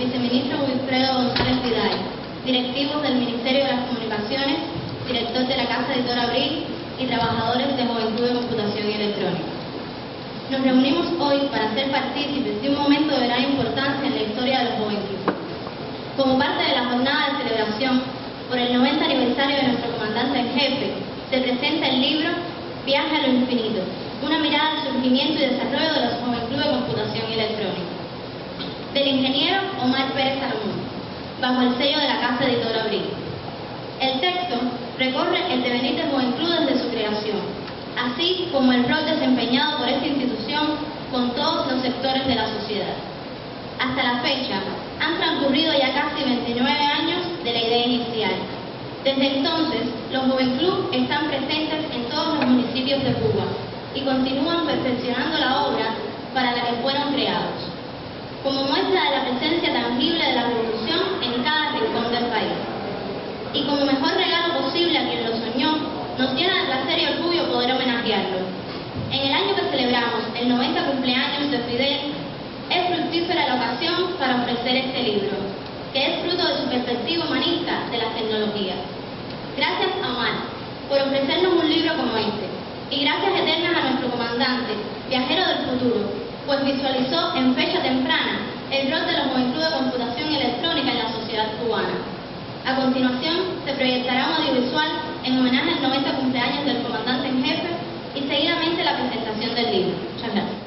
viceministro Wilfredo González Vidal, directivos del Ministerio de las Comunicaciones, director de la Casa Editora Abril y trabajadores de Juventud de Computación y Electrónica. Nos reunimos hoy para ser partícipes de un momento de gran importancia en la historia de los Joven Club. Como parte de la jornada de celebración por el 90 aniversario de nuestro comandante en jefe, se presenta el libro Viaje a lo Infinito, una mirada al surgimiento y desarrollo de los Joven Club de Computación y Electrónica, del ingeniero Omar Pérez Salomón, bajo el sello de la Casa Editora Abril. El texto recorre el devenir del Joven Club desde su creación, así como el rol desempeñado por esta institución con todos los sectores de la sociedad. Hasta la fecha, han transcurrido ya casi 29 años de la idea inicial. Desde entonces, los Joven Club están presentes en todos los municipios de Cuba y continúan perfeccionando la obra para la que fueron creados, como muestra de la presencia tangible de la revolución en cada rincón del país. Y como mejor regalo posible a quien lo soñó, nos llena de placer y orgullo poder homenajearlo. En el año que celebramos el 90 cumpleaños de Fidel, es fructífera la ocasión para ofrecer este libro, que es fruto de su perspectiva humanista de las tecnologías. Gracias a Omar por ofrecernos un libro como este, y gracias eternas a nuestro comandante, viajero del futuro, pues visualizó en fecha temprana el rol de los Joven Club de Computación y Electrónica en la sociedad cubana. A continuación, se proyectará un audiovisual en homenaje al 90 cumpleaños del comandante en jefe y seguidamente la presentación del libro. Muchas gracias.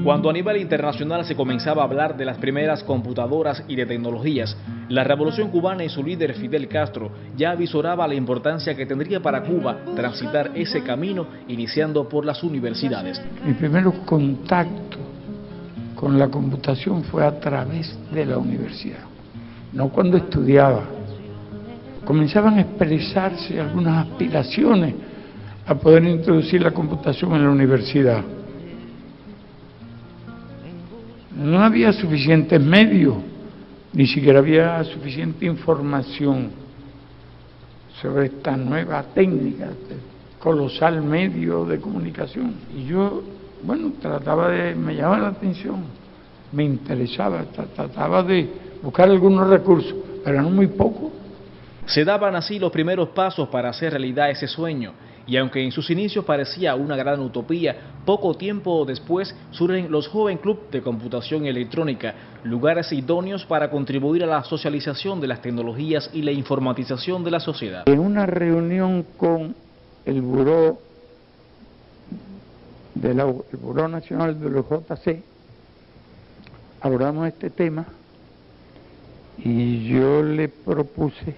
Cuando a nivel internacional se comenzaba a hablar de las primeras computadoras y de tecnologías, la Revolución Cubana y su líder Fidel Castro ya avisoraba la importancia que tendría para Cuba transitar ese camino, iniciando por las universidades. Mi primer contacto con la computación fue a través de la universidad, no cuando estudiaba. Comenzaban a expresarse algunas aspiraciones a poder introducir la computación en la universidad. No había suficientes medios, ni siquiera había suficiente información sobre esta nueva técnica, este colosal medio de comunicación. Y yo, bueno, me llamaba la atención, me interesaba, trataba de buscar algunos recursos, pero no muy poco. Se daban así los primeros pasos para hacer realidad ese sueño, y aunque en sus inicios parecía una gran utopía, poco tiempo después surgen los Joven Club de Computación y Electrónica, lugares idóneos para contribuir a la socialización de las tecnologías y la informatización de la sociedad. En una reunión con el Buró Nacional de los JC, abordamos este tema y yo le propuse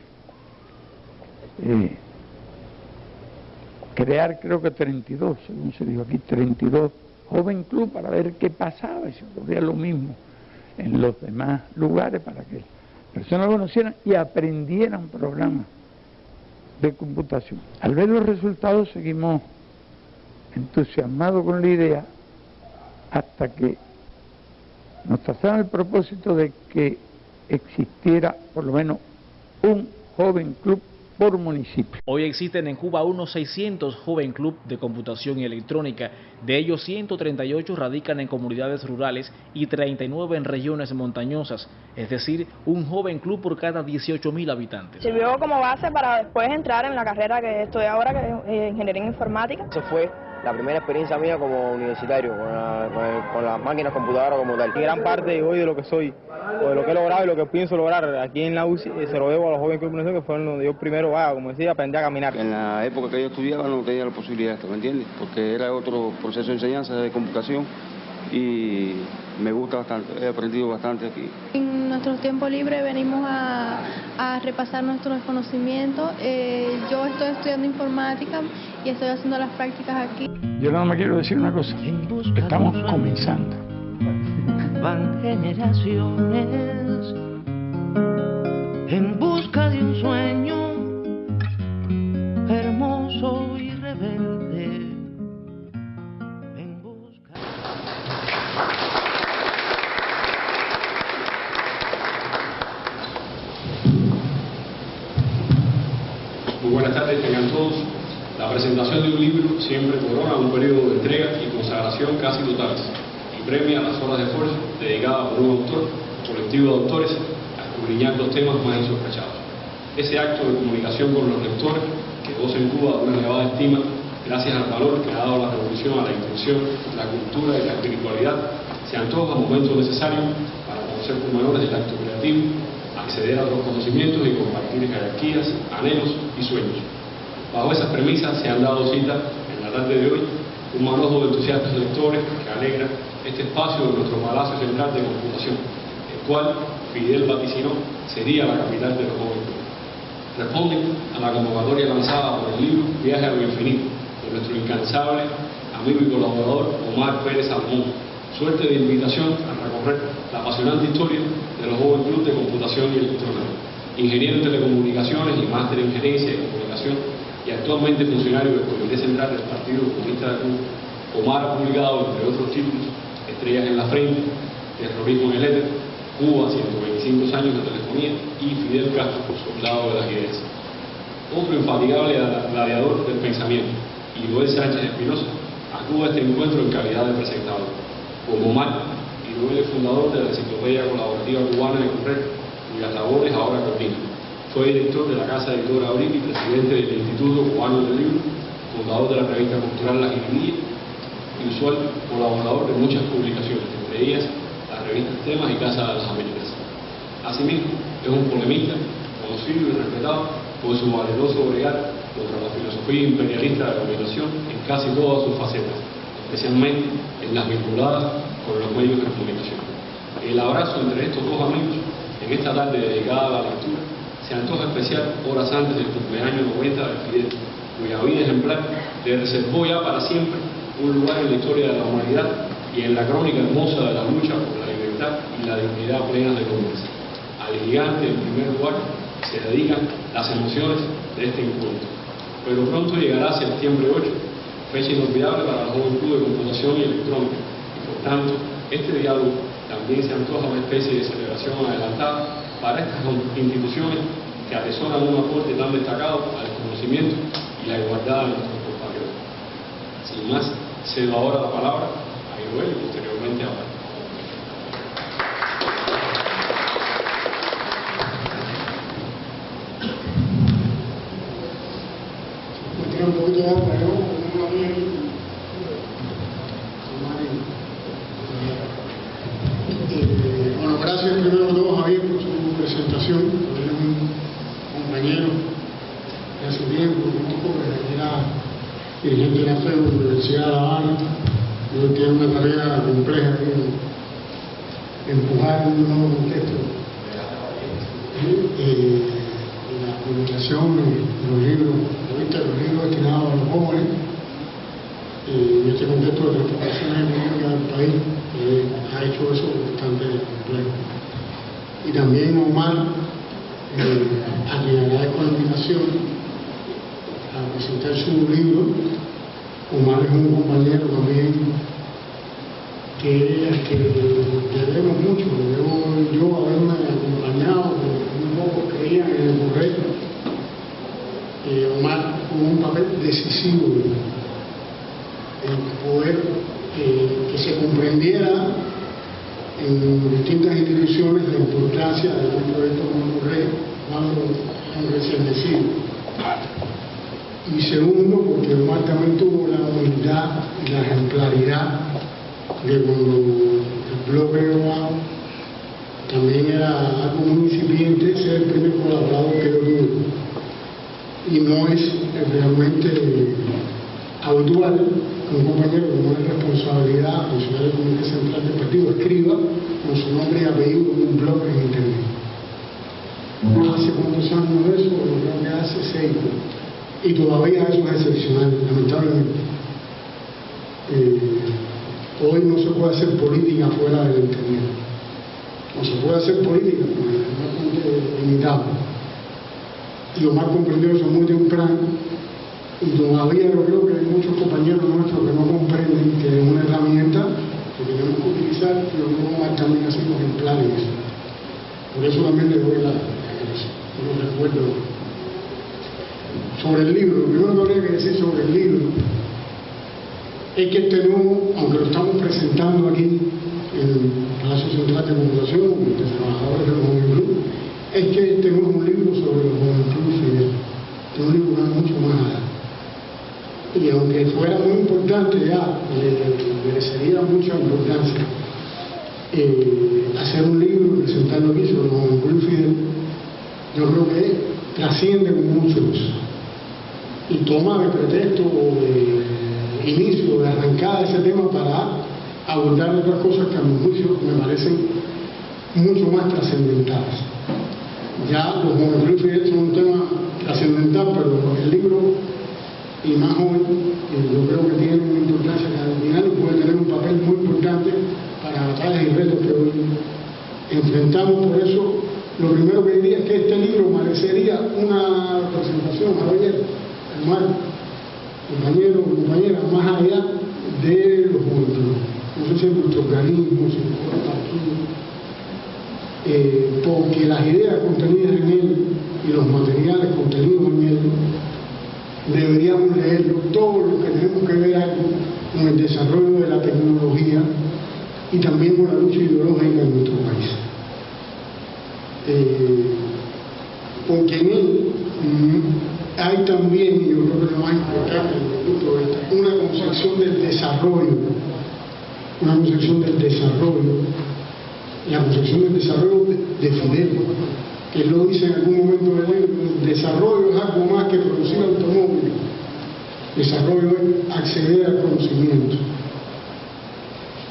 crear, creo que 32, según se dijo aquí, 32 Joven Club para ver qué pasaba y se ocurría lo mismo en los demás lugares para que las personas conocieran y aprendieran programas de computación. Al ver los resultados seguimos entusiasmados con la idea hasta que nos trazaron el propósito de que existiera por lo menos un Joven Club por municipio. Hoy existen en Cuba unos 600 Joven Club de Computación y Electrónica. De ellos 138 radican en comunidades rurales y 39 en regiones montañosas, es decir, un Joven Club por cada 18.000 habitantes. Sirvió como base para después entrar en la carrera que estoy ahora, que es Ingeniería en Informática. Eso fue la primera experiencia mía como universitario, con las máquinas computadoras como tal. Y gran parte hoy de lo que soy, o de lo que he logrado y lo que pienso lograr aquí en la UCI, se lo debo a los Jóvenes Club de Computación, que fueron donde yo primero, como decía, aprendí a caminar. En la época que yo estudiaba no tenía la posibilidad de esto, ¿me entiendes? Porque era otro proceso de enseñanza de computación y me gusta bastante, he aprendido bastante aquí. En nuestros tiempos libres venimos a repasar nuestros conocimientos. Yo estoy estudiando informática y estoy haciendo las prácticas aquí. Yo nada más quiero decir una cosa, estamos comenzando. Van generaciones en busca de un sueño hermoso y rebelde. Muy buenas tardes, tengan todos. La presentación de un libro siempre corona un periodo de entrega y consagración participación casi totales y premia las horas de esfuerzo dedicadas por un autor o colectivo de autores a escudriñar los temas más insospechados. Ese acto de comunicación con los lectores, que goza en Cuba de una elevada estima gracias al valor que ha dado la revolución a la instrucción, la cultura y la espiritualidad, se antoja momento necesario para conocer pormenores del acto creativo, acceder a otros conocimientos y compartir jerarquías, anhelos y sueños. Bajo esas premisas se han dado cita en la tarde de hoy un manojo de entusiastas lectores que alegra este espacio de nuestro Palacio Central de Computación, el cual Fidel vaticinó sería la capital de los jóvenes. Responden a la convocatoria lanzada por el libro Viaje a lo Infinito, de nuestro incansable amigo y colaborador Omar Pérez Salmón. Suerte de invitación a recorrer la apasionante historia de los Joven Club de Computación y Electrónica. Ingeniero en Telecomunicaciones y máster en Gerencia y Comunicación, y actualmente funcionario del Comité Central del Partido Comunista de Cuba. Omar ha publicado, entre otros títulos, Estrellas en la Frente, Terrorismo en el Éter, Cuba, 125 años de telefonía, y Fidel Castro, soldado de las ideas. Otro infatigable gladiador del pensamiento, y Joel Sánchez Espinosa, acude a este encuentro en calidad de presentador. Como Omar, Joel es fundador de la Enciclopedia Colaborativa Cubana de Correo, cuyas labores ahora coordina. Fue director de la Casa Editora Abril y presidente del Instituto Cubano del Libro, fundador de la revista cultural La Jiribilla y usual colaborador de muchas publicaciones, entre ellas las revistas Temas y Casa de las Américas. Asimismo, es un polemista conocido y respetado por su valeroso bregar contra la filosofía imperialista de la dominación en casi todas sus facetas, especialmente en las vinculadas con los medios de comunicación. El abrazo entre estos dos amigos en esta tarde dedicada a la lectura se antoja especial horas antes del cumpleaños 90 de Fidel, cuya vida ejemplar le reservó ya para siempre un lugar en la historia de la humanidad y en la crónica hermosa de la lucha por la libertad y la dignidad plena de los hombres. Al gigante, en primer lugar, se dedican las emociones de este encuentro. Pero pronto llegará septiembre 8, fecha inolvidable para el Joven Club de Computación y Electrónica, y por tanto, este diálogo también se antoja una especie de celebración adelantada para estas instituciones que atesoran un aporte tan destacado al conocimiento y la igualdad de nuestros compatriotas. Sin más, cedo ahora la palabra a Joel y posteriormente a Omar. Un poquito de agua, ¿no? Bueno, gracias primero a todos, Javier, por su presentación. Él es un compañero de hace tiempo, conozco, que era dirigente de la FEU de la Universidad de La Habana. Yo tiene una tarea compleja en empujar un nuevo contexto. La publicación de los libros, los libros destinados a los jóvenes, en este contexto de transformación económica del país, ha hecho eso bastante complejo. Y también Omar, a quien agradezco la invitación a presentar su libro. Omar es un compañero también que debemos mucho. Debo yo haberme acompañado, un poco creía en el correcto. Omar jugó un papel decisivo en poder que se comprendiera en distintas instituciones la importancia de un proyecto como Correo, cuando recién nacido. Y segundo, porque Omar también tuvo la humildad y la ejemplaridad de cuando el blog creó también era algo muy incipiente, ser el primer colaborador que yo tuve. Y no es realmente habitual que un compañero con una responsabilidad funcionario del Comité Central del Partido escriba con su nombre y apellido en un blog en internet. ¿Hace cuántos años de eso? Creo que hace 6. Y todavía eso es excepcional, lamentablemente. Hoy no se puede hacer política fuera del internet. No se puede hacer política porque es bastante limitado. Y Omar comprendió eso muy temprano. Y todavía yo creo que hay muchos compañeros nuestros que no comprenden que es una herramienta que tenemos que utilizar, pero no Omar también ha sido ejemplar en eso. Por eso también le doy los recuerdos. Sobre el libro, lo primero que habría que decir sobre el libro es que aunque lo estamos presentando aquí en el Palacio Central de Computación, de trabajadores de los Joven Club, es que este no es un libro sobre los Joven Club Fidel, es un libro que va mucho más allá. Y aunque fuera muy importante ya, le merecería mucha importancia hacer un libro y presentarlo aquí sobre los Joven Club Fidel, yo creo que trasciende con mucho eso. Y toma de pretexto o de inicio, de arrancada ese tema para abordar otras cosas que a mi juicio me parecen mucho más trascendentales. Ya los Joven Club Fidel son un tema trascendental, pero el libro, y más joven, yo creo que tiene una importancia cardinal y puede tener un papel muy importante para batallas y retos que hoy enfrentamos. Por eso, lo primero que diría es que este libro merecería una presentación, Javier, Omar, compañero o compañera, más allá de los Joven Club. No sé si en nuestro organismo, si en nuestro partido, porque las ideas contenidas en él y los materiales contenidos en él deberíamos leerlo, todo lo que tenemos que ver algo con el desarrollo de la tecnología y también con la lucha ideológica en nuestro país. Porque en él hay también, y yo creo que lo más importante una concepción del desarrollo, la concepción del desarrollo de Fidel, que él lo dice en algún momento del libro. El desarrollo es algo más que producir automóviles, desarrollo es acceder al conocimiento.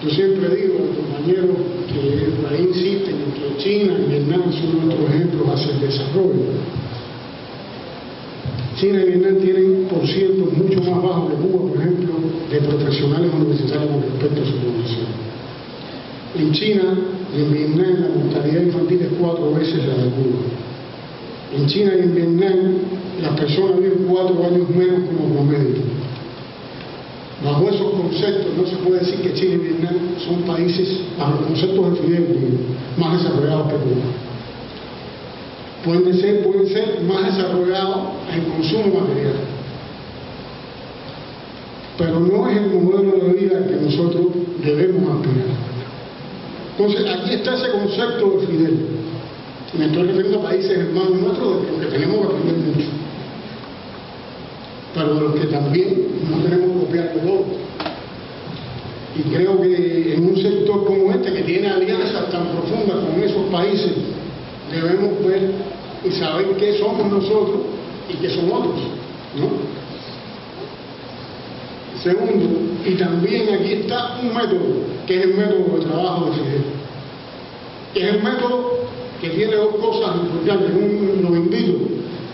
Yo siempre digo a los compañeros que por ahí insisten en que China y Vietnam son nuestros ejemplos hacia el desarrollo. China y Vietnam tienen porcientos mucho más bajos que Cuba, por ejemplo, de profesionales universitarios con respecto a su población. En China y en Vietnam la mortalidad infantil es 4 veces la de Cuba. En China y en Vietnam las personas viven 4 años menos como promedio. Bajo esos conceptos no se puede decir que China y Vietnam son países, bajo los conceptos de Fidel, más desarrollados que Cuba. Pueden ser más desarrollados en consumo material, pero no es el modelo de vida que nosotros debemos aspirar. Entonces aquí está ese concepto de Fidel. Me estoy refiriendo a países hermanos nuestros de los que tenemos que aprender mucho, pero de los que también no tenemos que copiar todo. Y creo que en un sector como este, que tiene alianzas tan profundas con esos países, debemos ver y saber qué somos nosotros y qué son otros, ¿no? Segundo, y también aquí está un método, que es el método de trabajo de Fidel, que es el método que tiene 2 cosas importantes. Los invito,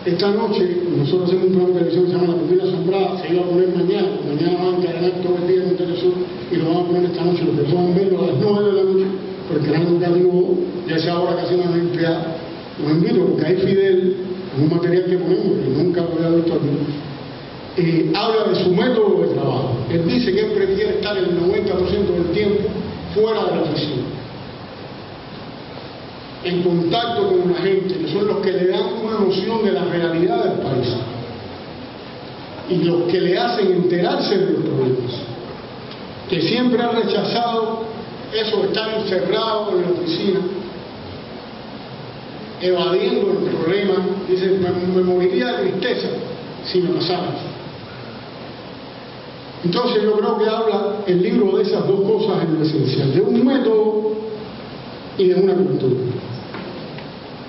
esta noche nosotros hacemos un programa de televisión que se llama La Pupila Asombrada, se iba a poner mañana van a encargar todo el día en Telesur y lo vamos a poner esta noche, los que puedan verlo a las 9 de la noche, porque el canal educativo ya es ahora casi una limpiada. Los invito, porque hay Fidel, en un material que ponemos, que nunca lo había visto aquí, habla de su método de trabajo. Él dice que él prefiere estar el 90% del tiempo fuera de la oficina, en contacto con la gente, que son los que le dan una noción de la realidad del país y los que le hacen enterarse de los problemas, que siempre han rechazado eso de estar encerrado en la oficina evadiendo el problema. Dice, me moriría de tristeza si me pasara. Entonces yo creo que habla el libro de esas 2 cosas en lo esencial, de un método y de una cultura.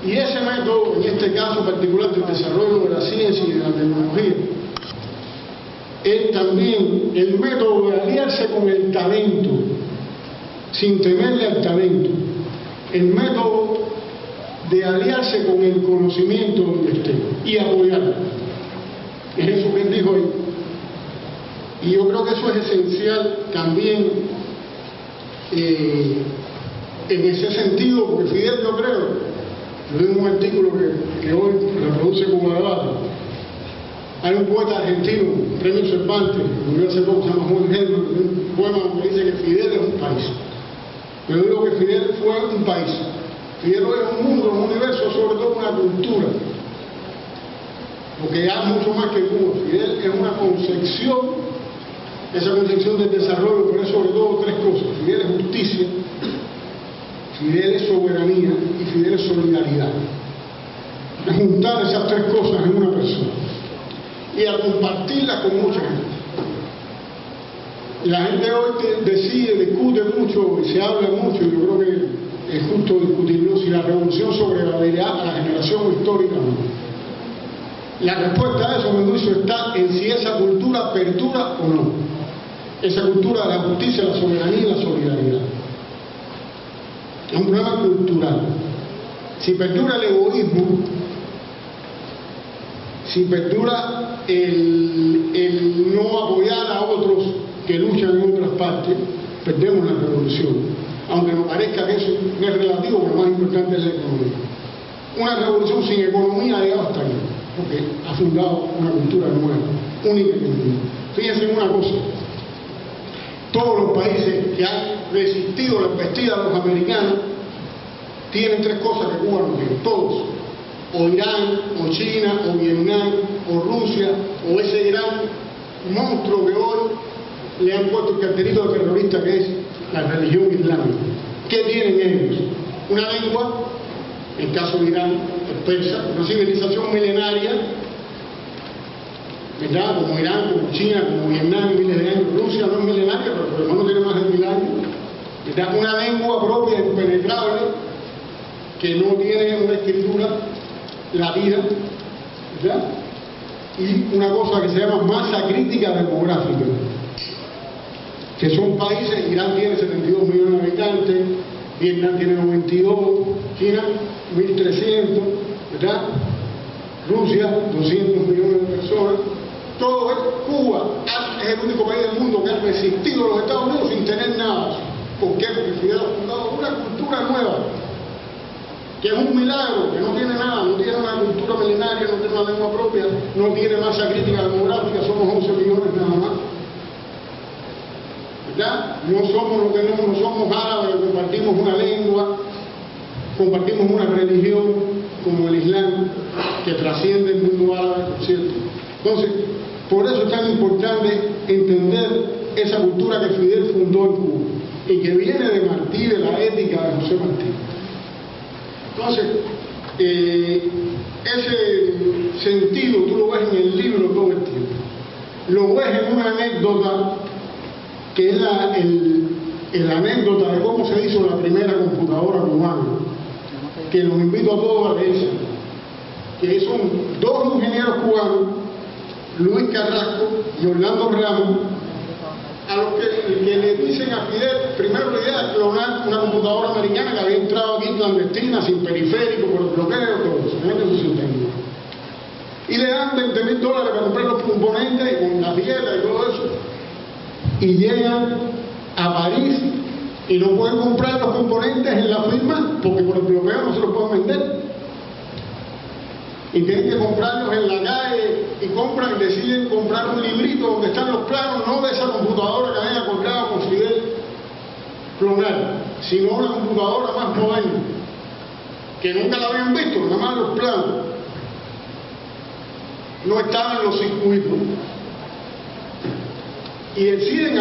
Y ese método, en este caso particular del desarrollo de la ciencia y de la tecnología, es también el método de aliarse con el talento, sin temerle al talento, el método de aliarse con el conocimiento donde esté y apoyarlo. Es eso que él dijo ahí. Y yo creo que eso es esencial también en ese sentido, porque Fidel, yo creo, yo leí un artículo que hoy reproduce Cuba Debate. Hay un poeta argentino, premio Cervantes, que murió hace poco, se llama Juan Gelman, un poema donde dice que Fidel es un país. Yo digo que Fidel fue un país. Fidel es un mundo, un universo, sobre todo una cultura, porque ya mucho más que Cuba. Fidel es una concepción esa concepción del desarrollo, pero es sobre todo tres cosas: Fidel es justicia, Fidel es soberanía y Fidel es solidaridad. Es juntar esas tres cosas en una persona y a compartirlas con mucha gente. La gente hoy decide, discute mucho y se habla mucho, y yo creo que es justo discutirlo, si la revolución sobrevivirá a la generación histórica o no. La respuesta a eso, me dice, está en si esa cultura perdura o no. Esa cultura de la justicia, la soberanía y la solidaridad. Es un problema cultural. Si perdura el egoísmo, si perdura el no apoyar a otros que luchan en otras partes, perdemos la revolución. Aunque nos parezca que eso no es relativo, pero lo más importante es la economía. Una revolución sin economía ha llegado hasta aquí, porque ha fundado una cultura nueva, única y continua. Fíjense en una cosa: todos los países que han resistido la embestida de los americanos tienen tres cosas que Cuba no tiene, todos. O Irán, o China, o Vietnam, o Rusia, o ese gran monstruo que hoy le han puesto el cartelito de terrorista, que es la religión islámica. ¿Qué tienen ellos? Una lengua, en el caso de Irán, el persa, una civilización milenaria, ¿verdad? Como Irán, como China, como Vietnam, miles de años. Rusia no es milenaria, pero por lo menos tiene más de 1000 años. ¿Verdad? Una lengua propia, impenetrable, que no tiene una escritura latina, ¿verdad? Y una cosa que se llama masa crítica demográfica, que son países: Irán tiene 72 millones de habitantes, Vietnam tiene 92, China 1300, ¿verdad? Rusia 200 millones de personas. Todo es Cuba, es el único país del mundo que ha resistido a los Estados Unidos sin tener nada. ¿Por qué? Porque Fidel ha fundado una cultura nueva, que es un milagro, que no tiene nada, no tiene una cultura milenaria, no tiene una lengua propia, no tiene masa crítica demográfica, somos 11 millones nada más. ¿Verdad? No somos lo que no somos árabes, compartimos una lengua, compartimos una religión como el Islam, que trasciende el mundo árabe, por cierto. Entonces, por eso es tan importante entender esa cultura que Fidel fundó en Cuba y que viene de Martí, de la ética de José Martí. Entonces, ese sentido tú lo ves en el libro todo el tiempo. Lo ves en una anécdota que es la anécdota de cómo se hizo la primera computadora cubana, que los invito a todos a leer, que son dos ingenieros cubanos, Luis Carrasco y Orlando Ramos, a los que le dicen a Fidel, primero la idea de clonar una computadora americana que había entrado aquí clandestina, sin periférico, por el bloqueo, todo eso, y le dan $20,000 para comprar los componentes, y con la dieta y todo eso, y llegan a París y no pueden comprar los componentes en la firma porque por el bloqueo no se los pueden vender, y tienen que comprarlos en la calle, y compran y deciden comprar un librito donde están los planos, no de esa computadora que habían acordado con Fidel clonar, sino una computadora más moderna que nunca la habían visto, nada más los planos, no estaban los circuitos, y deciden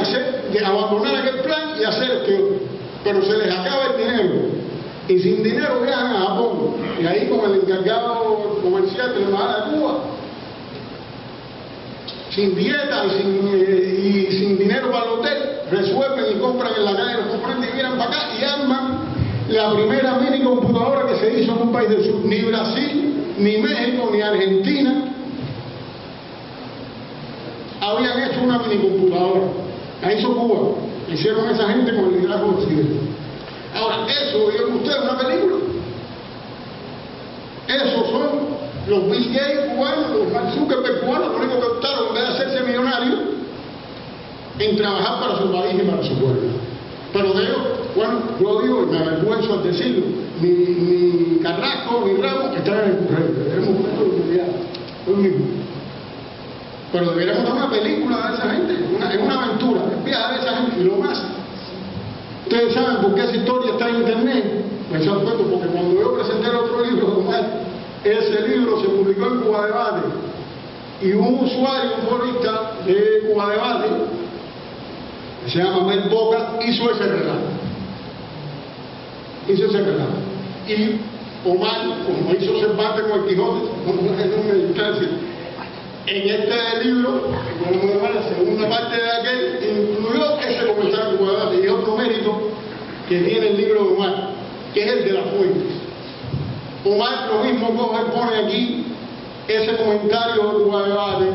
abandonar aquel plan y hacer este otro, pero se les acaba el dinero, y sin dinero viajan a Japón, y ahí con el encargado comercial de la embajada de Cuba, sin dieta y sin dinero para el hotel, resuelven y compran en la calle los componentes y vienen para acá y arman la primera mini computadora que se hizo en un país del sur. Ni Brasil, ni México, ni Argentina habían hecho una mini computadora. La hizo Cuba, la hicieron esa gente con el liderazgo de Fidel. Ahora, eso, ¿vieron ustedes una película? Esos son los Bill Gates cubanos, los Mark Zuckerberg cubanos, lo único que optaron, en vez de hacerse millonarios, en trabajar para su país y para su pueblo. Pero de ellos, bueno, yo digo, y me avergüenzo al decirlo, ni Carrasco ni Ramos están en el correo, deberemos ver lo mismo. Pero deberíamos dar una película de esa gente, es una aventura, es viajar de esa gente, y lo más. Ustedes saben por qué esa historia está en internet, me echo cuento, porque cuando yo presenté el otro libro de Omar, ese libro se publicó en Cuba Debate, y un usuario, un forista de Cuba Debate, que se llama Mel Boca, hizo ese relato. Y Omar, como hizo Cervantes con el Quijote, en este libro, la segunda parte de aquel, incluyó ese comentario y otro mérito que tiene el libro de Omar, que es el de las fuentes. Omar lo mismo pone aquí ese comentario de Guadalajara,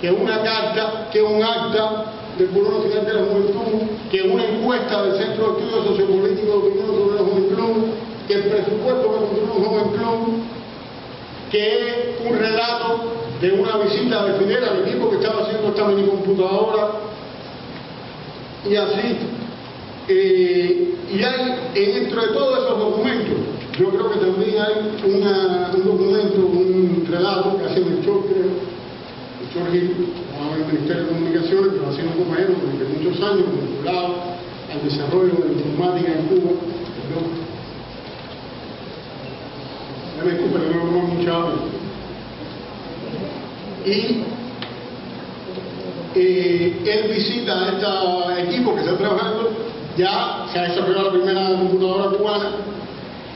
que es una carta, que es un acta del Foro Nacional de la Juventud, que es una encuesta del Centro de Estudios Sociopolíticos de Opinión sobre la Juventud, que el presupuesto que construyó un Joven Club, que es un relato de una visita de Fidel al equipo que estaba haciendo esta minicomputadora, y así. Y hay, dentro de todos esos documentos, yo creo que también hay un documento, un relato que hace Melchor, creo, Melchor Gil, del Ministerio de Comunicaciones, que lo hacía un compañero durante muchos años, vinculado al desarrollo de la informática en Cuba. Ya me disculpen, no me tomo mucha agua. Y él visita a este equipo que está trabajando, ya se ha desarrollado la primera computadora cubana,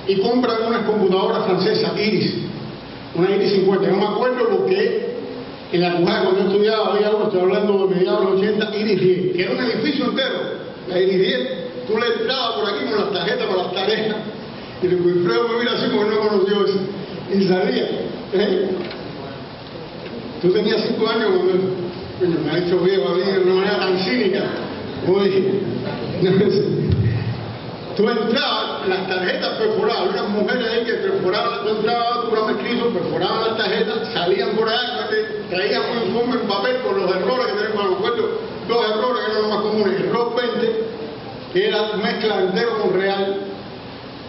y compran unas computadoras francesas, Iris, una Iris 50. No me acuerdo porque en la Cubana, cuando yo estudiaba, había uno, estoy hablando de mediados de los 80, Iris 10, que era un edificio entero. La Iris 10, tú le entrabas por aquí con las tarjetas para las tareas, y el Wilfredo me mira así porque no conoció eso, y salía. Tú tenías 5 años cuando me ha hecho viejo a mí de una manera tan cínica. Oye, tú entrabas, las tarjetas perforadas, unas mujeres ahí que perforaban, tú entrabas, tú programas escritos, perforaban las tarjetas, salían por allá, traían un informe en papel con los errores que tenemos, me acuerdo, 2 errores que eran los más comunes: el error 20, que era mezcla entero con real,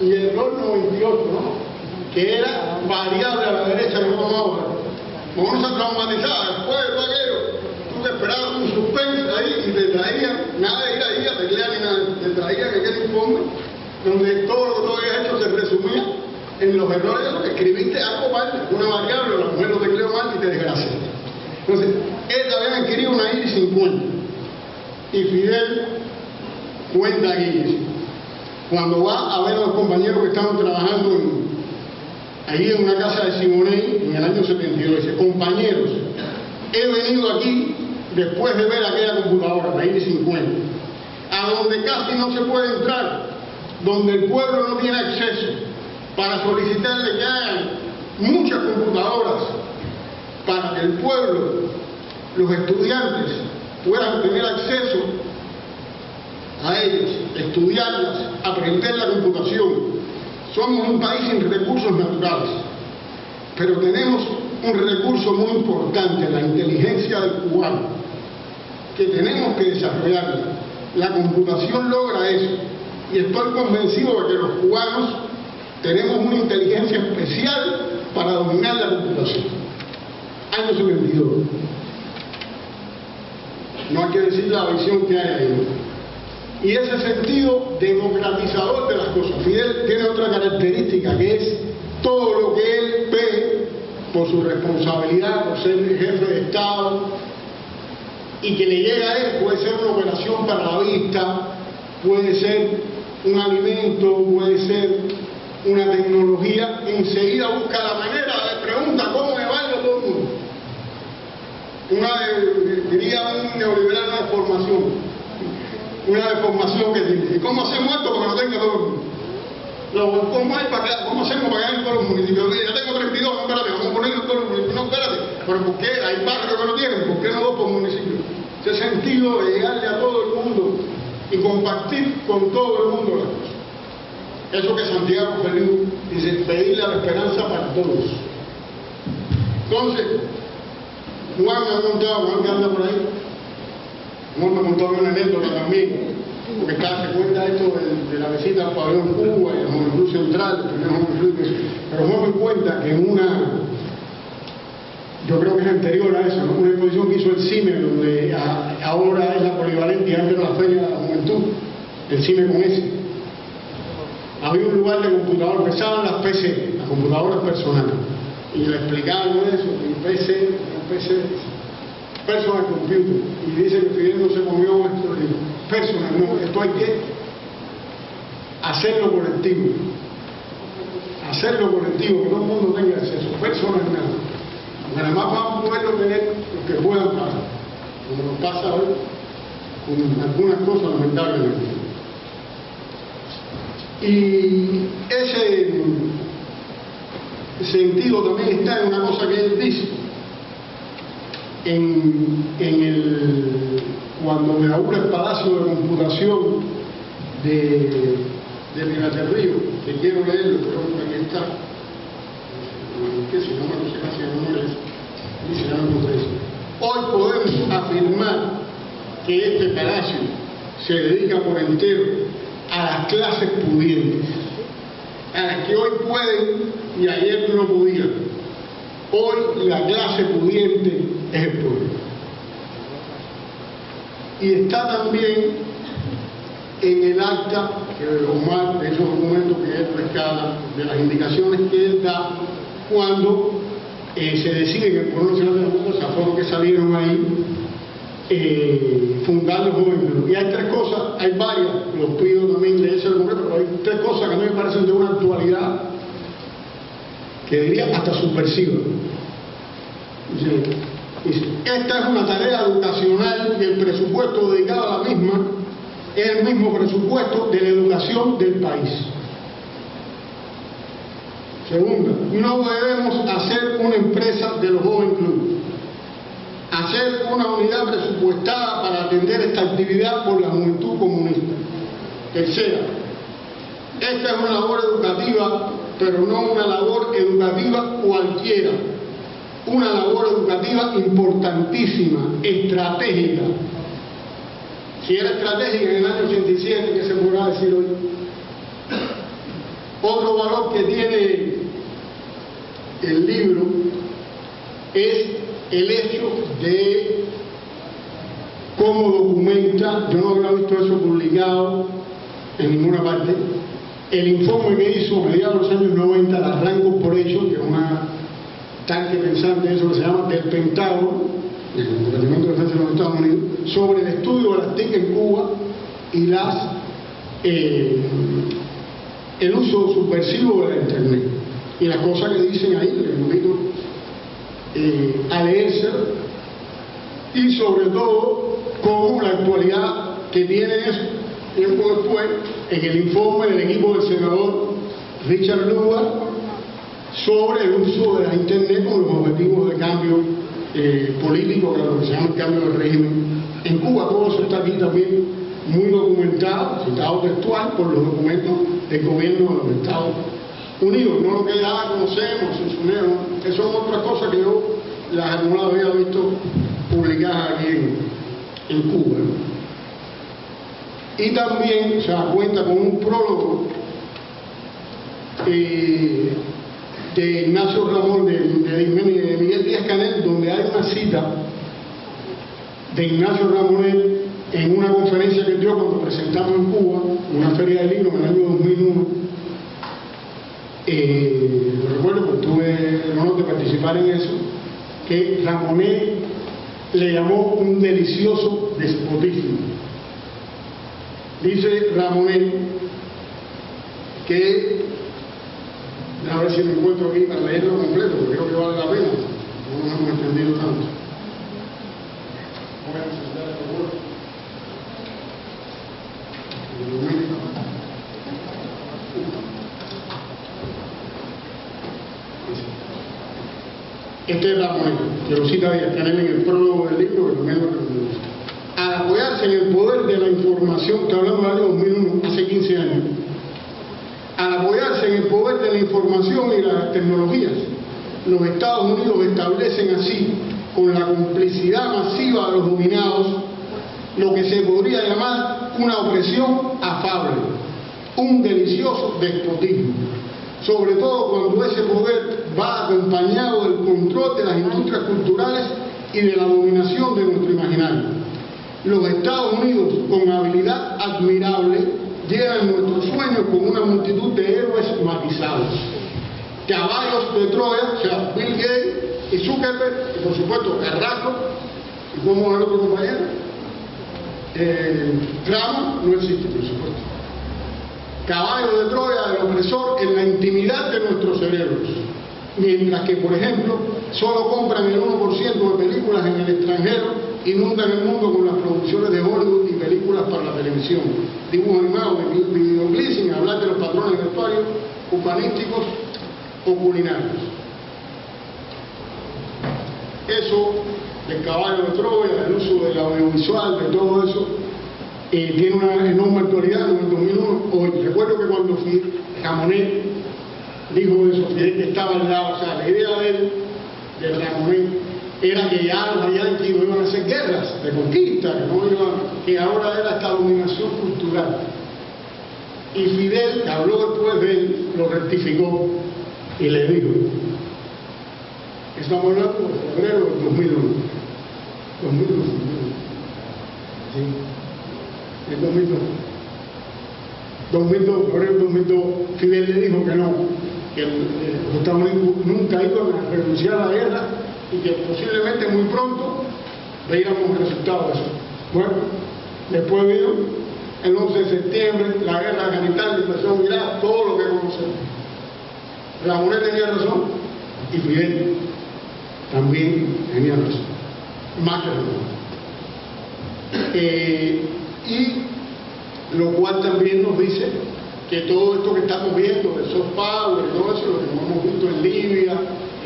y el error 98, ¿no?, que era variable a la derecha, que no ahora. Como no se traumatizaba, después de todo aquello, tú te esperabas un suspense ahí y te traían, nada de ir ahí a teclear ni nada, te traían aquel informe donde todo lo que tú habías hecho se resumía en los errores de lo que escribiste algo mal, una variable, la mujer lo tecleó mal y te desgracia. Entonces, él había adquirido una Iris 50 y Fidel cuenta aquí, cuando va a ver a los compañeros que estaban trabajando allí en una casa de Simoney en el año 72, dice: compañeros, he venido aquí después de ver aquella computadora, la Iris 50, a donde casi no se puede entrar, donde el pueblo no tiene acceso, para solicitarle que hagan muchas computadoras para que el pueblo, los estudiantes, puedan tener acceso a ellas, estudiarlas, aprender la computación. Somos un país sin recursos naturales, pero tenemos un recurso muy importante, la inteligencia del cubano, que tenemos que desarrollarla. La computación logra eso, y estoy convencido de que los cubanos tenemos una inteligencia especial para dominar la computación. Año 72. No hay que decir la visión que hay ahí. Y ese sentido democratizador de las cosas. Fidel tiene otra característica, que es todo lo que él ve por su responsabilidad, por ser jefe de Estado, y que le llega a él, puede ser una operación para la vista, puede ser un alimento, puede ser una tecnología, enseguida busca la manera, le pregunta cómo me va a todo el mundo. Diría un neoliberal, una deformación que tiene. ¿Y cómo hacemos esto para que lo tenga todo el mundo? ¿Cómo hacemos para que haya en todos los municipios? Ya tengo 32, no, espérate, vamos a ponerlo en todos los municipios. No, espérate, pero ¿por qué hay barrios que no tienen? ¿Por qué no 2 por municipio? Ese sentido de llegarle a todo el mundo y compartir con todo el mundo las cosas. Eso que Santiago Feliu dice: pedirle la esperanza para todos. Entonces, Juan me ha contado, Juan que anda por ahí, Juan me ha contado una anécdota también, porque se cuenta esto de la visita al pabellón Cuba y al Joven Club Central, el primer Joven Club, pero Juan me cuenta que en yo creo que es anterior a eso, ¿no?, una exposición que hizo el CIME, donde ahora es la polivalente y antes era la Feria de la Juventud, el CIME con ese. Había un lugar de computador, empezaban las PC, las computadoras personales, y le explicaban eso, y PC, personal computer, y dice que Fidel no se comió esto, personal, no, esto hay que hacerlo colectivo. Hacerlo colectivo, que todo el mundo tenga acceso, personal nada. Porque además vamos a poderlo tener los que puedan pagar, como nos pasa hoy con algunas cosas lamentablemente. Y ese sentido también está en una cosa que él dice, cuando inaugura el Palacio de Computación de Río, que quiero leerlo, creo que aquí está, que si no me lo sé casi de memoria, dice la noticia. Hoy podemos afirmar que este palacio se dedica por entero a las clases pudientes, a las que hoy pueden y ayer no podían. Hoy la clase pudiente es el pueblo. Y está también en el acta que Omar, de esos documentos que él rescata, de las indicaciones que él da cuando se decide que el Poder Nacional de la Justicia, fue lo que salieron ahí, fundar los jóvenes. Y hay tres cosas, hay varias, los pido también de ese documento, pero hay tres cosas que a mí me parecen de una actualidad que diría hasta subversiva. Dice, esta es una tarea educacional y el presupuesto dedicado a la misma es el mismo presupuesto de la educación del país. Segunda, no debemos hacer una empresa de los Joven Club, hacer una unidad presupuestada para atender esta actividad por la juventud comunista. Tercera, esta es una labor educativa, pero no una labor educativa cualquiera, una labor educativa importantísima, estratégica. Si era estratégica en el año 87, ¿qué se podrá decir hoy? Otro valor que tiene el libro es el hecho de cómo documenta, yo no había visto eso publicado en ninguna parte, el informe que hizo a mediados de los años 90 la Rand Corporation, que es una tanque pensante, eso que se llama del Pentágono, del Departamento de Defensa de los Estados Unidos, sobre el estudio de las TIC en Cuba y el uso subversivo de la Internet. Y las cosas que dicen ahí, les invito a leerse, y sobre todo cómo la actualidad que tiene eso, tiempo después, en el informe del equipo del senador Richard Lugar sobre el uso de la Internet con los objetivos de cambio político, que es lo que se llama el cambio del régimen en Cuba. Todo eso está aquí también muy documentado, citado textual por los documentos del gobierno de los Estados Unidos, no lo que ya conocemos, eso son otras cosas que yo no las había visto publicadas aquí en Cuba. Y también se da cuenta con un prólogo de Ignacio Ramón, de Miguel Díaz-Canel, donde hay una cita de Ignacio Ramón en una conferencia que dio cuando presentamos en Cuba, una feria de libros en el año 2001. Recuerdo que tuve el honor de participar en eso, que Ramonet le llamó un delicioso despotismo. Dice Ramonet que, a ver si me encuentro aquí para leerlo completo, porque creo que vale la pena, no nos hemos entendido tanto. Voy a necesitar el favor. Este es Ramonet, que lo cita Díaz-Canel en el prólogo del libro, que también lo recomiendo. Al apoyarse en el poder de la información, que hablamos del año 2001, hace 15 años, al apoyarse en el poder de la información y las tecnologías, los Estados Unidos establecen así, con la complicidad masiva de los dominados, lo que se podría llamar una opresión afable, un delicioso despotismo, sobre todo cuando ese poder va acompañado del control de las industrias culturales y de la dominación de nuestro imaginario. Los Estados Unidos, con habilidad admirable, llenan nuestros sueños con una multitud de héroes matizados. Caballos de Troya, o sea, Bill Gates y Zuckerberg, y por supuesto Carrasco, y como el otro compañero, trama no existe, por supuesto. Caballo de Troya del opresor en la intimidad de nuestros cerebros. Mientras que, por ejemplo, solo compran el 1% de películas en el extranjero, inundan el mundo con las producciones de Hollywood y películas para la televisión, dibujos animados, videoclips, sin hablar de los patrones de vestuario urbanísticos o culinarios. Eso del caballo de Troya, el uso del audiovisual, de todo eso, tiene una enorme actualidad en el 2001. Hoy recuerdo que cuando Ramonet dijo eso, Fidel estaba al lado, o sea, la idea de Ramonet era que ya los yanquis no iban a hacer guerras de conquista, que ahora era esta dominación cultural. Y Fidel, que habló después de él, lo rectificó y le dijo, estamos hablando de febrero del 2001. 2002. Sí. El 2002. 2002, febrero del 2002, Fidel le dijo que no, que los Estados Unidos nunca iban a renunciar a la guerra y que posiblemente muy pronto veíamos el resultado de eso. Bueno, después vino el 11 de septiembre, la guerra de Afganistán, la invasión de Irak, todo lo que conocemos. Ramonet tenía razón y Fidel también tenía razón, más que razón. Y lo cual también nos dice que todo esto que estamos viendo, el soft power y todo eso, lo que hemos visto en Libia,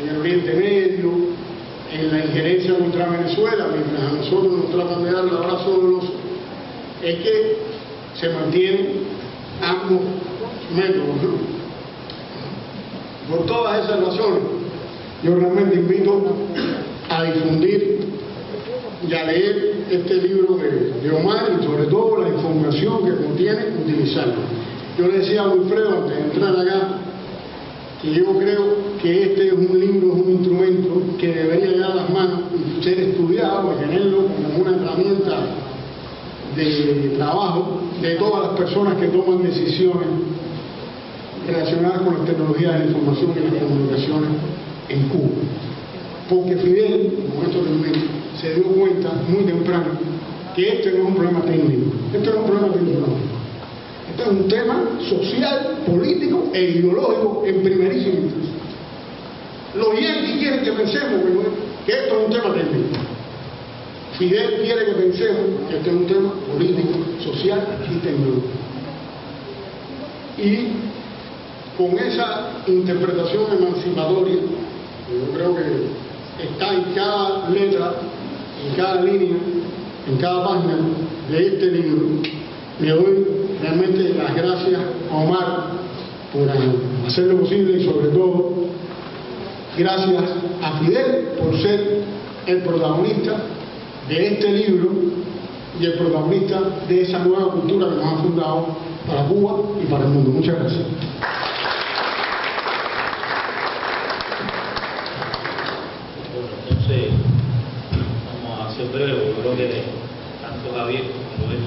en el Oriente Medio, en la injerencia contra Venezuela, mientras a nosotros nos tratan de dar el abrazo doloroso, es que se mantienen ambos métodos, ¿no? Por todas esas razones, yo realmente invito a difundir y a leer este libro de Omar y sobre todo la información que contiene, utilizarlo. Yo le decía a Wilfredo antes de entrar acá que yo creo que este es un libro, es un instrumento que debería llegar a las manos y ser estudiado y tenerlo como una herramienta de trabajo de todas las personas que toman decisiones relacionadas con las tecnologías de la información y las comunicaciones en Cuba. Porque Fidel, con esto termino, se dio cuenta muy temprano que este no es un problema técnico, este no es un problema tecnológico. Este es un tema social, político e ideológico en primerísima instancia. Los yanquis quieren que pensemos que esto es un tema técnico. Fidel quiere que pensemos que este es un tema político, social y tecnológico. Y con esa interpretación emancipatoria, yo creo que está en cada letra, en cada línea, en cada página de este libro, le doy realmente las gracias a Omar por hacer lo posible y sobre todo gracias a Fidel por ser el protagonista de este libro y el protagonista de esa nueva cultura que nos ha fundado para Cuba y para el mundo. Muchas gracias. Entonces, vamos a ser breves. Yo creo que tanto Javier como Rubén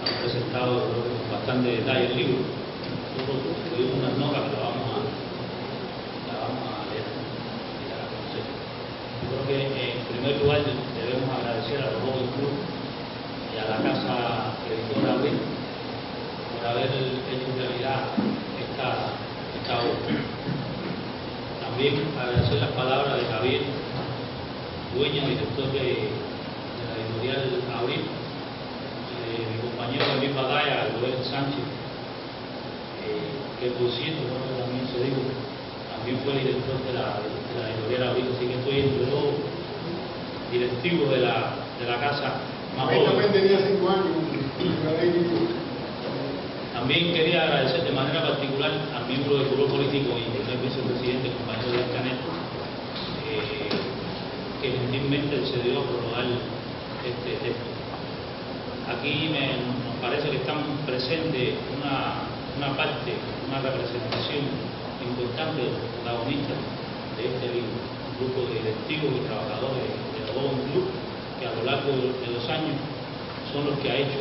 han presentado con bastante detalle el libro. Nosotros tuvimos unas notas que la vamos a leer y a conocer. Yo creo que en primer lugar debemos agradecer a los Robin Club y a la Casa Editora Abril por haber hecho realidad esta obra. También agradecer las palabras de Javier Dueña, director de la editorial Abril, mi compañero David Badaya, Joel Sánchez, que por cierto, bueno, también se dijo, también fue director de la editorial Abril, así que estoy entre dos directivos de la casa más joven. También tenía 5 años. También quería agradecer de manera particular al miembro del Grupo Político y el vicepresidente, el compañero de Canel, que gentilmente se dio a aprobar este texto. Aquí nos parece que están presentes una parte, una representación importante de los protagonistas de este libro, un grupo de directivos y trabajadores del Robin Club que a lo largo de los años son los que han hecho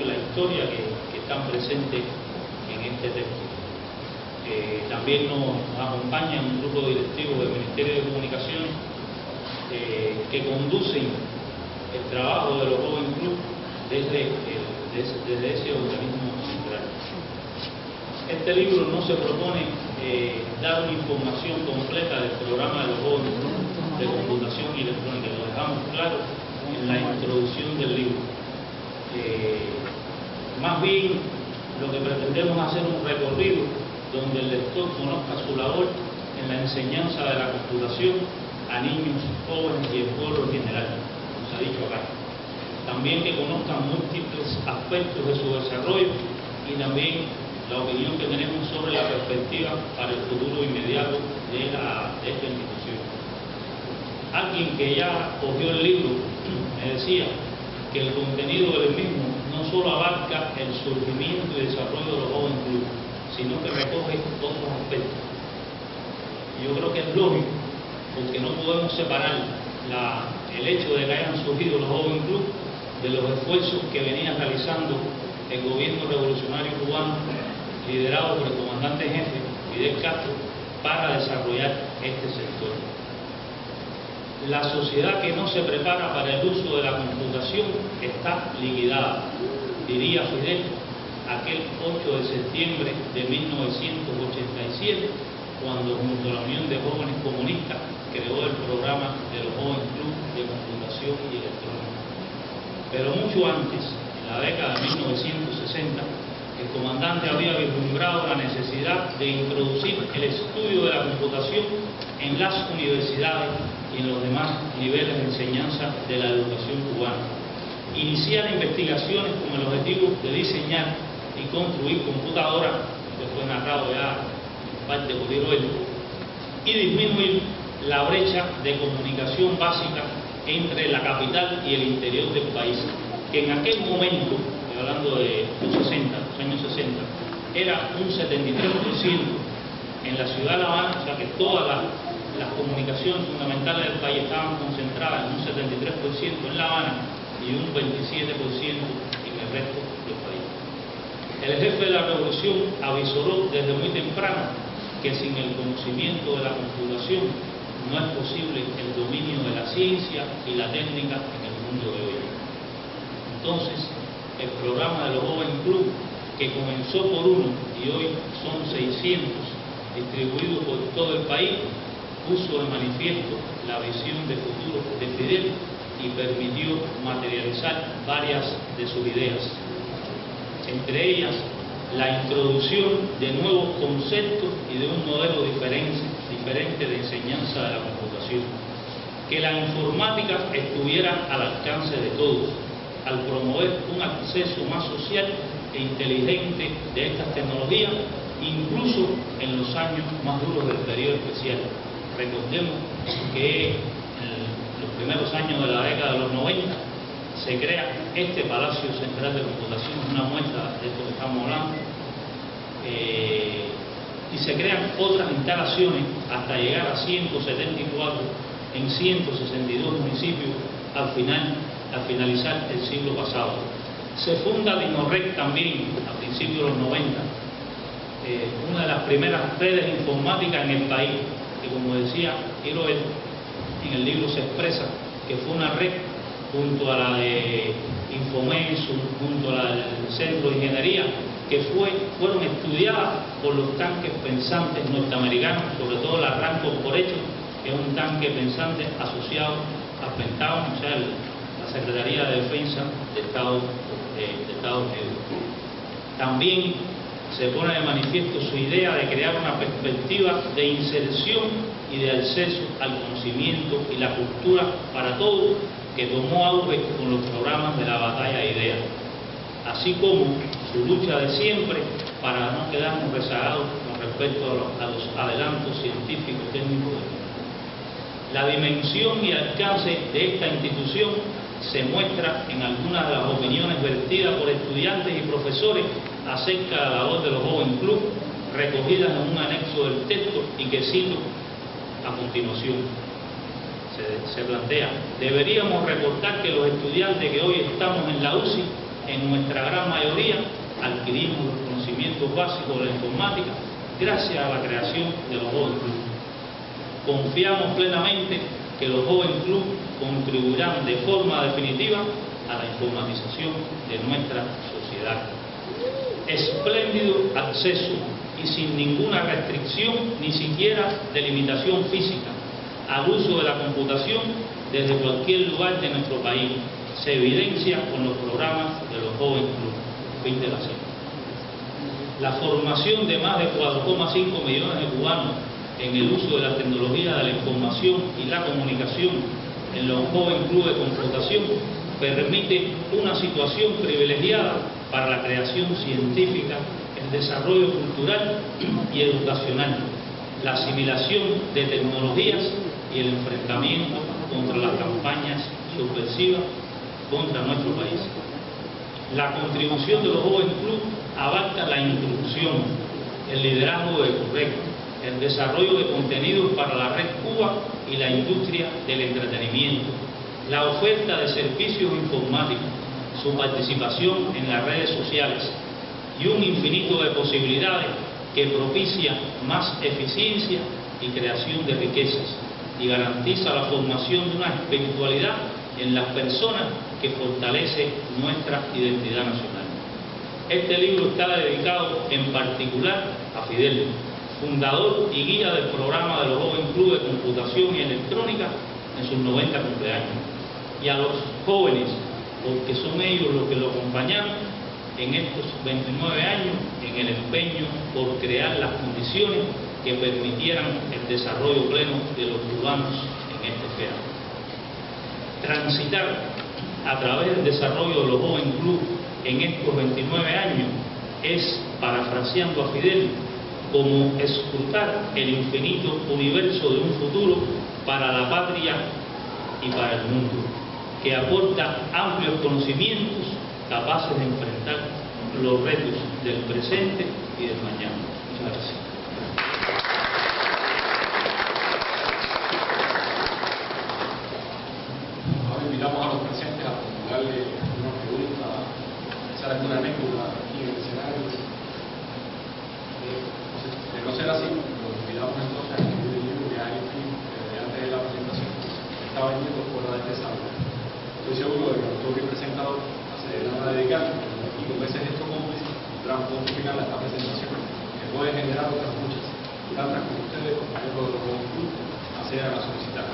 la historia que están presentes en este texto. También nos acompaña un grupo de directivos del Ministerio de Comunicaciones que conducen el trabajo de los Robin Club desde ese organismo central. Este libro no se propone dar una información completa del programa de los jóvenes de computación y electrónica, lo dejamos claro en la introducción del libro. Más bien, lo que pretendemos es hacer un recorrido donde el lector conozca su labor en la enseñanza de la computación a niños, jóvenes y el pueblo en general, como se ha dicho acá. También que conozcan múltiples aspectos de su desarrollo y también la opinión que tenemos sobre la perspectiva para el futuro inmediato de esta institución. Alguien que ya cogió el libro me decía que el contenido del mismo no solo abarca el surgimiento y desarrollo de los jóvenes clubes, sino que recoge otros aspectos. Yo creo que es lógico, porque no podemos separar el hecho de que hayan surgido los jóvenes clubes de los esfuerzos que venía realizando el gobierno revolucionario cubano, liderado por el comandante jefe Fidel Castro, para desarrollar este sector. La sociedad que no se prepara para el uso de la computación está liquidada, diría Fidel aquel 8 de septiembre de 1987, cuando junto a la Unión de Jóvenes Comunistas creó el programa de los Jóvenes Club de Computación y Electrónica. Pero mucho antes, en la década de 1960, el comandante había vislumbrado la necesidad de introducir el estudio de la computación en las universidades y en los demás niveles de enseñanza de la educación cubana. Iniciar investigaciones con el objetivo de diseñar y construir computadoras, que fue narrado ya en parte por él, y disminuir la brecha de comunicación básica entre la capital y el interior del país, que en aquel momento, hablando de los años 60, era un 73% en la ciudad de La Habana, o sea que todas las comunicaciones fundamentales del país estaban concentradas en un 73% en La Habana y un 27% en el resto del país. El jefe de la revolución avisoró desde muy temprano que sin el conocimiento de la computación no es posible el dominio de la ciencia y la técnica en el mundo de hoy. Entonces, el programa de los Jóvenes Club, que comenzó por uno y hoy son 600 distribuidos por todo el país, puso de manifiesto la visión de futuro de Fidel y permitió materializar varias de sus ideas. Entre ellas, la introducción de nuevos conceptos y de un modelo diferente de enseñanza de la computación. Que la informática estuviera al alcance de todos, al promover un acceso más social e inteligente de estas tecnologías, incluso en los años más duros del periodo especial. Recordemos que en los primeros años de la década de los 90 se crea este Palacio Central de Computación, una muestra de esto que estamos hablando, y se crean otras instalaciones hasta llegar a 174 en 162 municipios al finalizar el siglo pasado. Se funda Dinorec también a principios de los 90, una de las primeras redes informáticas en el país, que como decía Hiroel, en el libro se expresa que fue una red junto a la de Infomensum, junto a la del Centro de Ingeniería, que fueron estudiadas por los tanques pensantes norteamericanos, sobre todo la Rand Corporation, que es un tanque pensante asociado al Pentágono, o sea, la Secretaría de Defensa de Estados Unidos. También se pone de manifiesto su idea de crear una perspectiva de inserción y de acceso al conocimiento y la cultura para todos, que tomó auge con los programas de la batalla de ideas, así como su lucha de siempre para no quedarnos rezagados con respecto a los adelantos científicos y técnicos. La dimensión y alcance de esta institución se muestra en algunas de las opiniones vertidas por estudiantes y profesores acerca de la labor de los Jóvenes Club, recogidas en un anexo del texto y que cito a continuación. Se plantea: deberíamos recordar que los estudiantes que hoy estamos en la UCI, en nuestra gran mayoría, adquirimos los conocimientos básicos de la informática gracias a la creación de los Jóvenes Club. Confiamos plenamente que los Jóvenes Club contribuirán de forma definitiva a la informatización de nuestra sociedad. Espléndido acceso y sin ninguna restricción, ni siquiera de limitación física, al uso de la computación desde cualquier lugar de nuestro país. Se evidencia con los programas de los Joven Club. Fin de la cita. La formación de más de 4,5 millones de cubanos en el uso de la tecnología de la información y la comunicación en los Joven Club de Computación permite una situación privilegiada para la creación científica, el desarrollo cultural y educacional, la asimilación de tecnologías y el enfrentamiento contra las campañas subversivas contra nuestro país. La contribución de los Joven Club abarca la instrucción, el liderazgo de correcto, el desarrollo de contenidos para la red Cuba y la industria del entretenimiento, la oferta de servicios informáticos, su participación en las redes sociales y un infinito de posibilidades que propicia más eficiencia y creación de riquezas y garantiza la formación de una espiritualidad en las personas que fortalece nuestra identidad nacional. Este libro está dedicado en particular a Fidel, fundador y guía del programa de los Joven Club de Computación y Electrónica en sus 90 cumpleaños, y a los jóvenes, porque son ellos los que lo acompañaron en estos 29 años en el empeño por crear las condiciones que permitieran el desarrollo pleno de los cubanos en esta esfera. Transitar a través del desarrollo de los Joven Club en estos 29 años es, parafraseando a Fidel, como escrutar el infinito universo de un futuro para la patria y para el mundo, que aporta amplios conocimientos capaces de enfrentar los retos del presente y del mañana. Muchas gracias. Ahora invitamos a los presentes a formularle una pregunta, a hacer alguna anécdota aquí en el escenario. De no ser así, los invitamos entonces a escribir el libro que hay aquí antes de la presentación. Estaba yendo fuera de este salón. Estoy seguro de que el autor y presentador se van a dedicar y con ese gesto cómplice tendrán un punto final a esta presentación que puede generar otras muchas, tantas como ustedes, compañeros de los Joven Club, accedan a solicitar.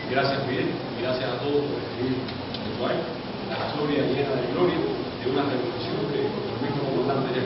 Gracias, Fidel, y gracias a todos por escribir la historia llena de gloria de una revolución que, como el mismo comandante